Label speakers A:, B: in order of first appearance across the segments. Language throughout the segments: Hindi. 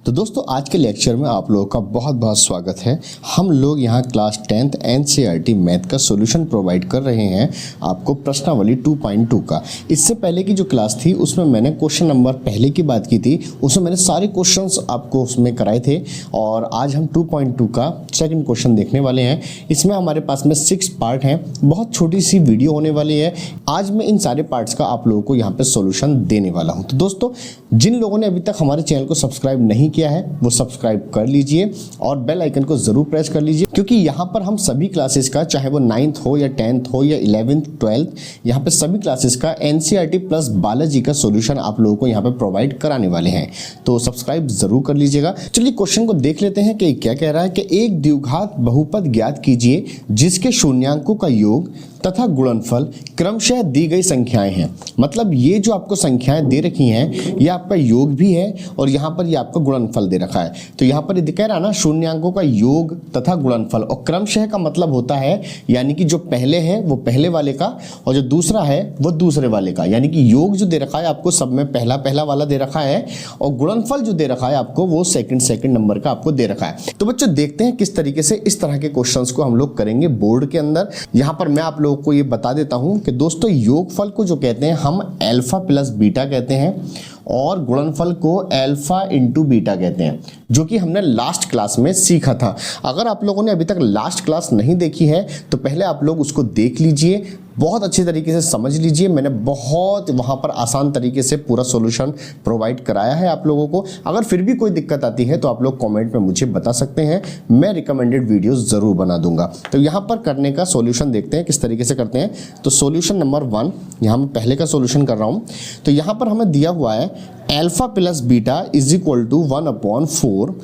A: तो दोस्तों आज के लेक्चर में आप लोगों का बहुत बहुत स्वागत है। हम लोग यहाँ क्लास 10th एनसीईआरटी मैथ का सॉल्यूशन प्रोवाइड कर रहे हैं आपको प्रश्नावली 2.2 का। इससे पहले की जो क्लास थी उसमें मैंने क्वेश्चन नंबर पहले की बात की थी, उसमें मैंने सारे क्वेश्चंस आपको उसमें कराए थे और आज हम 2.2 का सेकंड क्वेश्चन देखने वाले हैं। इसमें हमारे पास में 6 पार्ट हैं, बहुत छोटी सी वीडियो होने वाली है। आज मैं इन सारे पार्ट्स का आप लोगों को यहाँ पे सॉल्यूशन देने वाला हूँ। तो दोस्तों जिन लोगों ने अभी तक हमारे चैनल को सब्सक्राइब नहीं किया है वो सब्सक्राइब कर लीजिए और बेल आइकन को जरूर प्रेस कर लीजिए, क्योंकि यहाँ पर हम सभी क्लासेस का, चाहे वो 9th हो या 10th हो या 11th 12th, यहाँ पे सभी क्लासेस का एनसीईआरटी प्लस बायोलॉजी का सॉल्यूशन आप लोगों को यहाँ पे प्रोवाइड कराने वाले हैं। तो सब्सक्राइब जरूर कर लीजिएगा। चलिए क्वेश्चन को देख लेते हैं कि क्या कह रहा है कि एक द्विघात बहुपद ज्ञात कीजिए जिसके शून्यांकों का योग तथा गुणनफल क्रमशः दी गई संख्याएं हैं। मतलब ये जो आपको संख्याएं दे रखी हैं ये आपका योग भी है और यहाँ पर ये आपका गुणनफल दे रखा है। तो यहाँ पर ये कह रहा है ना, शून्यांकों का योग तथा गुणनफल, और क्रमशः का मतलब होता है यानी कि जो पहले है वो पहले वाले का और जो दूसरा है वो दूसरे वाले का। यानी कि योग जो दे रखा है आपको सब में पहला पहला वाला दे रखा है और गुणनफल जो दे रखा है आपको वो सेकंड नंबर का आपको दे रखा है। तो बच्चों देखते हैं किस तरीके से इस तरह के क्वेश्चंस को हम लोग करेंगे बोर्ड के अंदर। यहाँ पर मैं आप लोगों को ये बता देता हूं कि दोस्तों योगफल को जो कहते हैं हम अल्फा प्लस बीटा कहते हैं और गुणनफल को अल्फा इंटू बीटा कहते हैं, जो कि हमने लास्ट क्लास में सीखा था। अगर आप लोगों ने अभी तक लास्ट क्लास नहीं देखी है तो पहले आप लोग उसको देख लीजिए, बहुत अच्छी तरीके से समझ लीजिए। मैंने बहुत वहाँ पर आसान तरीके से पूरा सॉल्यूशन प्रोवाइड कराया है आप लोगों को। अगर फिर भी कोई दिक्कत आती है तो आप लोग कमेंट में मुझे बता सकते हैं, मैं रिकमेंडेड वीडियोस ज़रूर बना दूंगा। तो यहाँ पर करने का सॉल्यूशन देखते हैं किस तरीके से करते हैं। तो सॉल्यूशन नंबर 1, यहाँ मैं पहले का सॉल्यूशन कर रहा हूँ। तो यहाँ पर हमें दिया हुआ है alpha plus beta is equal to 1/4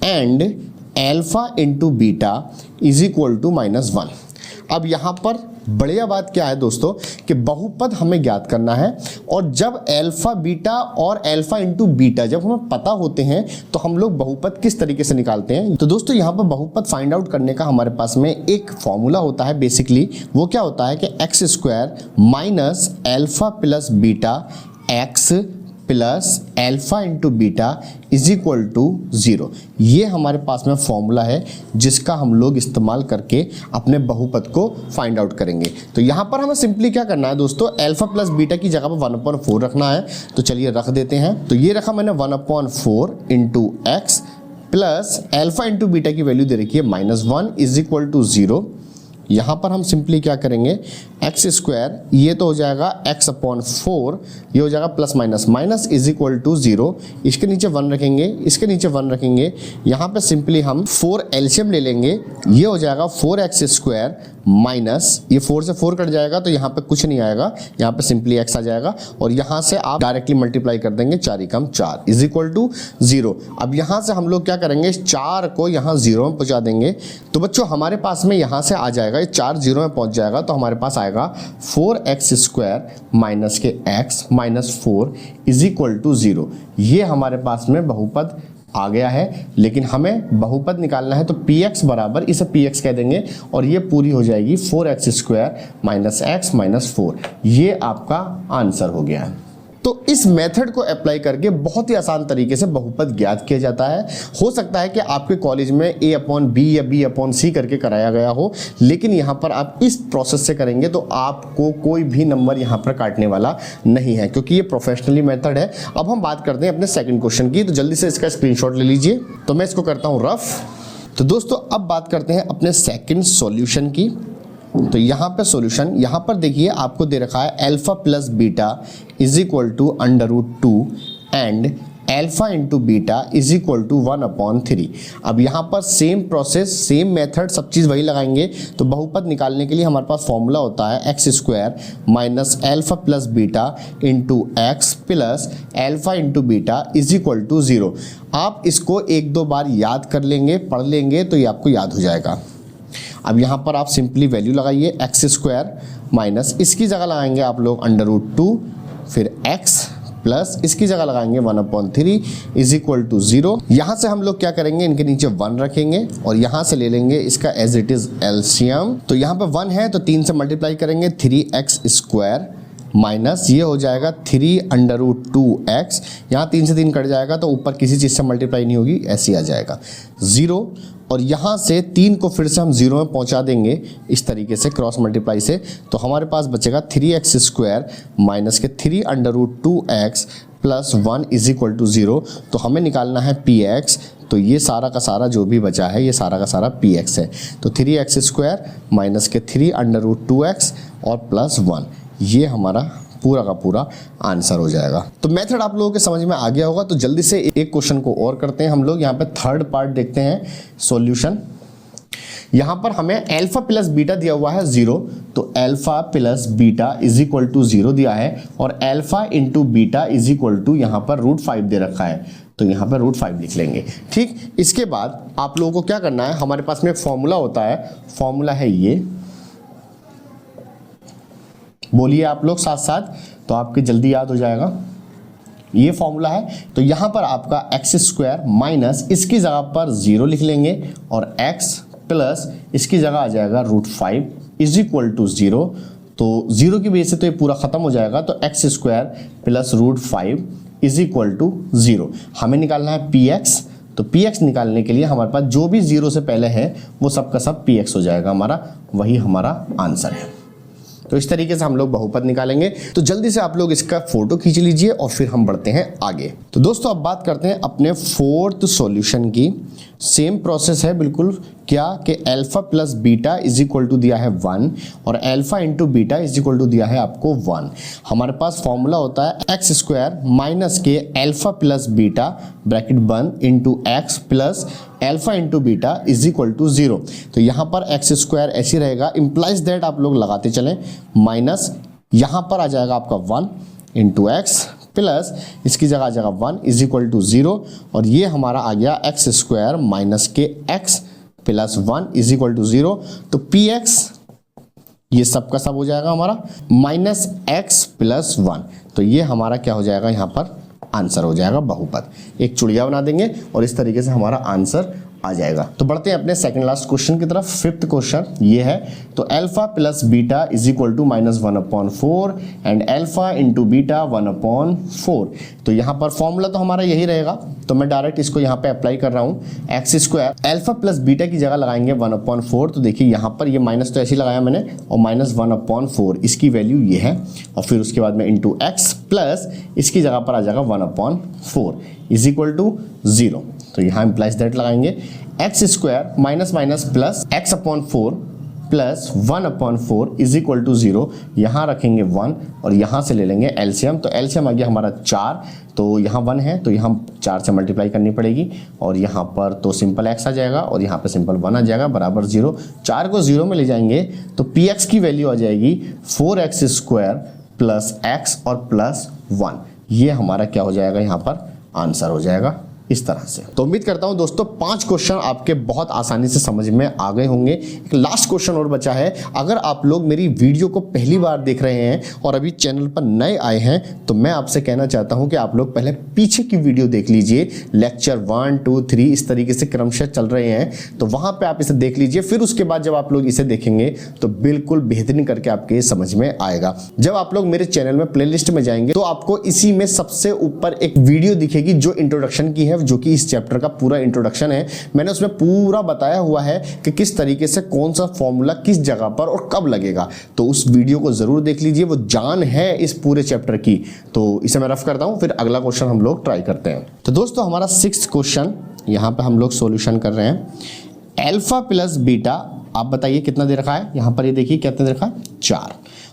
A: and alpha into beta is equal to -1। अब यहाँ पर बढ़िया बात क्या है दोस्तों कि बहुपद हमें ज्ञात करना है और जब अल्फा बीटा और अल्फा इंटू बीटा जब हमें पता होते हैं तो हम लोग बहुपद किस तरीके से निकालते हैं। तो दोस्तों यहाँ पर बहुपद फाइंड आउट करने का हमारे पास में एक फॉर्मूला होता है। बेसिकली वो क्या होता है कि x² minus alpha plus beta x plus alpha into beta is equal to 0। ये हमारे पास में फॉर्मूला है जिसका हम लोग इस्तेमाल करके अपने बहुपद को फाइंड आउट करेंगे। तो यहाँ पर हमें सिंपली क्या करना है दोस्तों, अल्फा प्लस बीटा की जगह पर 1/4 रखना है। तो चलिए रख देते हैं। तो ये रखा मैंने 1/4 into x plus alpha into beta की वैल्यू दे रखी है -1 इज इक्वल टू 0। यहाँ पर हम सिंपली क्या करेंगे, x², ये तो हो जाएगा x/4, ये हो जाएगा plus minus is equal to 0। इसके नीचे 1 रखेंगे, इसके नीचे 1 रखेंगे। यहाँ पे सिंपली हम 4 एलसीएम ले लेंगे, ये हो जाएगा 4x² माइनस, ये 4 से 4 कट जाएगा तो यहाँ पे कुछ नहीं आएगा, यहाँ पे सिंपली x आ जाएगा और यहाँ से आप डायरेक्टली मल्टीप्लाई कर देंगे, 4 × 4 इज इक्वल टू 0। अब यहाँ से हम लोग क्या करेंगे, 4 को यहाँ 0 में पहुँचा देंगे। तो बच्चों हमारे पास में यहाँ से आ जाएगा, ये 4 0 में पहुँच जाएगा तो हमारे पास आएगा 4x² minus k x minus 4 is equal to 0। ये हमारे पास में बहुपद आ गया है। लेकिन हमें बहुपद निकालना है तो px बराबर, इसे px कह देंगे और ये पूरी हो जाएगी 4x² माइनस x माइनस 4। ये आपका आंसर हो गया है। तो इस मेथड को अप्लाई करके बहुत ही आसान तरीके से बहुपद ज्ञात किया जाता है। हो सकता है कि आपके कॉलेज में a/b या b/c करके कराया गया हो, लेकिन यहाँ पर आप इस प्रोसेस से करेंगे तो आपको कोई भी नंबर यहाँ पर काटने वाला नहीं है, क्योंकि ये प्रोफेशनली मेथड है। अब हम बात करते हैं अपने सेकंड क्वेश्चन की। तो जल्दी से इसका स्क्रीनशॉट ले लीजिए। तो मैं इसको करता हूँ रफ। तो दोस्तों अब बात करते हैं अपने सेकंड सॉल्यूशन की। तो यहाँ पे सॉल्यूशन, यहाँ पर देखिए आपको दे रखा है alpha plus beta is equal to √2 and alpha into beta is equal to 1/3। अब यहाँ पर सेम प्रोसेस, सेम मेथड, सब चीज़ वही लगाएंगे। तो बहुपद निकालने के लिए हमारे पास फॉर्मूला होता है x² minus alpha plus beta into x plus alpha into beta is equal to 0। आप इसको 1-2 बार याद कर लेंगे, पढ़ लेंगे तो ये आपको याद हो जाएगा। अब यहाँ पर आप सिंपली वैल्यू लगाइए, x² माइनस, इसकी जगह लगाएंगे आप लोग √2, फिर x प्लस इसकी जगह लगाएंगे 1/3 इज इक्वल टू 0। यहाँ से हम लोग क्या करेंगे, इनके नीचे 1 रखेंगे और यहाँ से ले लेंगे इसका एज इट इज एलसीएम। तो यहाँ पे 1 है तो 3 से मल्टीप्लाई करेंगे, 3x² माइनस ये हो जाएगा 3√2x, यहाँ 3 से 3 कट जाएगा तो ऊपर किसी चीज़ से मल्टीप्लाई नहीं होगी, ऐसे ही आ जाएगा 0। और यहाँ से 3 को फिर से हम 0 में पहुँचा देंगे इस तरीके से क्रॉस मल्टीप्लाई से, तो हमारे पास बचेगा 3x² माइनस के 3√2x plus 1 is equal to 0। तो हमें निकालना है px, तो ये सारा का सारा जो भी बचा है ये सारा का सारा px है। तो 3x² माइनस के 3√2x और प्लस 1, ये हमारा पूरा का पूरा आंसर हो जाएगा। तो मेथड आप लोगों के समझ में आ गया होगा। तो जल्दी से एक क्वेश्चन को और करते हैं हम लोग। यहाँ पे थर्ड पार्ट देखते हैं सॉल्यूशन। यहाँ पर हमें अल्फा प्लस बीटा दिया हुआ है 0, तो alpha plus beta is equal to 0 दिया है, और alpha into beta is equal to यहाँ पर √5 दे रखा है, तो यहाँ पर √5 लिख लेंगे। ठीक, इसके बाद आप लोगों को क्या करना है, हमारे पास में एक फॉर्मूला होता है, फॉर्मूला है ये, बोलिए आप लोग साथ साथ, तो आपके जल्दी याद हो जाएगा। ये फॉर्मूला है, तो यहाँ पर आपका x² माइनस इसकी जगह पर 0 लिख लेंगे, और x प्लस इसकी जगह आ जाएगा √5 इज इक्वल टू 0। तो 0 की वजह से तो ये पूरा खत्म हो जाएगा, तो x² plus √5 is equal to 0। हमें निकालना है px, तो px निकालने के लिए हमारे पास जो भी 0 से पहले है वो सब का सब px हो जाएगा हमारा, वही हमारा आंसर है। तो इस तरीके से हम लोग बहुपद निकालेंगे। तो जल्दी से आप लोग इसका फोटो खींच लीजिए और फिर हम बढ़ते हैं आगे। तो दोस्तों अब बात करते हैं अपने फोर्थ सॉल्यूशन की। सेम प्रोसेस है बिल्कुल, क्या कि alpha plus beta is equal to दिया है 1, और alpha into beta is equal to दिया है आपको 1। हमारे पास फॉर्मूला होता है x² minus k alpha plus beta bracket बंद into x plus alpha into beta is equal to 0। तो यहाँ पर x² ऐसे रहेगा, इंप्लाइज दैट आप लोग लगाते चलें, माइनस यहाँ पर आ जाएगा आपका 1 इंटू एक्स प्लस इसकी जगह आ जाएगा 1 इज इक्वल टू 0, और ये हमारा आ गया x² minus k x plus 1 is equal to 0। तो px ये सब का सब हो जाएगा हमारा माइनस x प्लस 1, तो ये हमारा क्या हो जाएगा, यहाँ पर आंसर हो जाएगा बहुपद। एक चुड़िया बना देंगे और इस तरीके से हमारा आंसर आ जाएगा। तो बढ़ते हैं अपने सेकंड लास्ट क्वेश्चन की तरफ। फिफ्थ क्वेश्चन ये है, तो alpha plus beta is equal to -1/4 and alpha into beta 1/4। तो यहाँ पर फॉर्मूला तो हमारा यही रहेगा, तो मैं डायरेक्ट इसको यहाँ पे अप्लाई कर रहा हूँ। x² अल्फा प्लस बीटा की जगह लगाएंगे 1/4, तो देखिए यहाँ पर ये माइनस तो ऐसे ही लगाया मैंने, और -1/4 इसकी वैल्यू ये है, और फिर उसके बाद में इंटू x प्लस इसकी जगह पर आ जाएगा 1/4 इज इक्वल टू 0। तो यहाँ इम्प्लाइज दैट लगाएंगे, x² minus minus plus x/4 plus 1/4 is equal to 0। यहाँ रखेंगे 1 और यहाँ से ले लेंगे एलसीएम, तो एलसीएम आ गया हमारा 4, तो यहाँ 1 है तो यहाँ 4 से मल्टीप्लाई करनी पड़ेगी, और यहाँ पर तो सिंपल x आ जाएगा और यहाँ पर सिंपल 1 आ जाएगा बराबर 0। 4 को 0 में ले जाएंगे तो px की वैल्यू आ जाएगी 4x² प्लस x और प्लस 1। ये हमारा क्या हो जाएगा, यहाँ पर आंसर हो जाएगा इस तरह से। तो उम्मीद करता हूं दोस्तों 5 क्वेश्चन आपके बहुत आसानी से समझ में आ गए होंगे। एक लास्ट क्वेश्चन और बचा है। अगर आप लोग मेरी वीडियो को पहली बार देख रहे हैं और अभी चैनल पर नए आए हैं, तो मैं आपसे कहना चाहता हूं कि आप लोग पहले पीछे की वीडियो देख लीजिए। लेक्चर 1, 2, 3 इस तरीके से क्रमशः चल रहे हैं, तो वहां पर आप इसे देख लीजिए। फिर उसके बाद जब आप लोग इसे देखेंगे तो बिल्कुल बेहतरीन करके आपके समझ में आएगा। जब आप लोग मेरे चैनल में प्लेलिस्ट में जाएंगे तो आपको इसी में सबसे ऊपर एक वीडियो दिखेगी जो इंट्रोडक्शन की है, जो कि इस चैप्टर का पूरा इंट्रोडक्शन है। मैंने उसमें पूरा बताया हुआ है कि किस तरीके से कौन सा फॉर्मूला किस जगह पर और कब लगेगा, तो उस वीडियो को जरूर देख लीजिए। वो जान है इस पूरे चैप्टर की। तो इसे मैं रफ करता हूं, फिर अगला क्वेश्चन हम लोग ट्राई करते हैं। तो दोस्तों हमारा 6th क्वेश्चन यहाँ पे हम लोग सॉल्यूशन कर रहे हैं। अल्फा प्लस बीटा आप बताइए कितना दे रखा है, यहाँ पर ये देखिए कितना दे रखा है 4,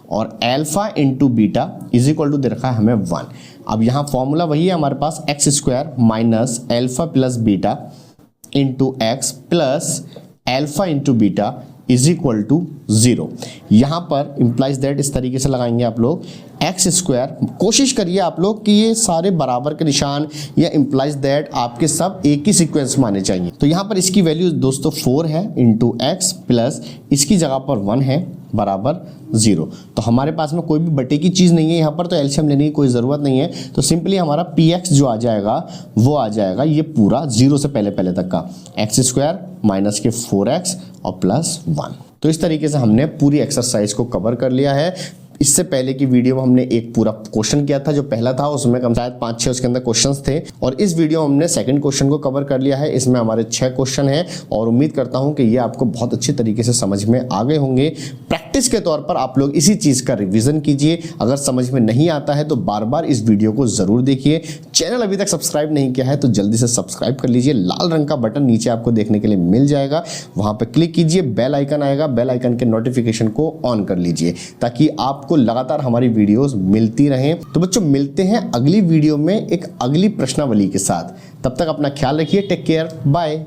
A: और alpha into beta is equal to दे रखा है हमें 1। अब यहाँ फॉर्मूला वही है हमारे पास, x² minus alpha plus beta into x plus alpha into beta is equal to 0। यहाँ पर इंप्लाइज दैट इस तरीके से लगाएंगे आप लोग। x², कोशिश करिए आप लोग कि ये सारे बराबर के निशान या इंप्लाइज दैट आपके सब एक ही सीक्वेंस में आने चाहिए। तो यहाँ पर इसकी वैल्यू दोस्तों 4 है इंटू एक्स प्लस इसकी जगह पर 1 है बराबर 0। तो हमारे पास में कोई भी बटे की चीज़ नहीं है यहाँ पर, तो एलसीएम लेने की कोई ज़रूरत नहीं है। तो सिंपली हमारा px जो आ जाएगा वो आ जाएगा ये पूरा 0 से पहले पहले तक का, x² माइनस के 4x और प्लस 1। तो इस तरीके से हमने पूरी एक्सरसाइज को कवर कर लिया है। इससे पहले की वीडियो में हमने एक पूरा क्वेश्चन किया था, जो पहला था उसमें कम शायद 5-6 उसके अंदर क्वेश्चंस थे, और इस वीडियो में हमने सेकंड क्वेश्चन को कवर कर लिया है। इसमें हमारे 6 क्वेश्चन हैं और उम्मीद करता हूं कि ये आपको बहुत अच्छे तरीके से समझ में आ गए होंगे। प्रैक्टिस के तौर पर आप लोग इसी चीज का रिवीजन कीजिए। अगर समझ में नहीं आता है तो बार बार इस वीडियो को जरूर देखिए। चैनल अभी तक सब्सक्राइब नहीं किया है तो जल्दी से सब्सक्राइब कर लीजिए। लाल रंग का बटन नीचे आपको देखने के लिए मिल जाएगा, वहां पर क्लिक कीजिए, बेल आइकन आएगा, बेल आइकन के नोटिफिकेशन को ऑन कर लीजिए ताकि आपको लगातार हमारी वीडियोस मिलती रहें। तो बच्चों मिलते हैं अगली वीडियो में एक अगली प्रश्नावली के साथ। तब तक अपना ख्याल रखिए। Take care, bye.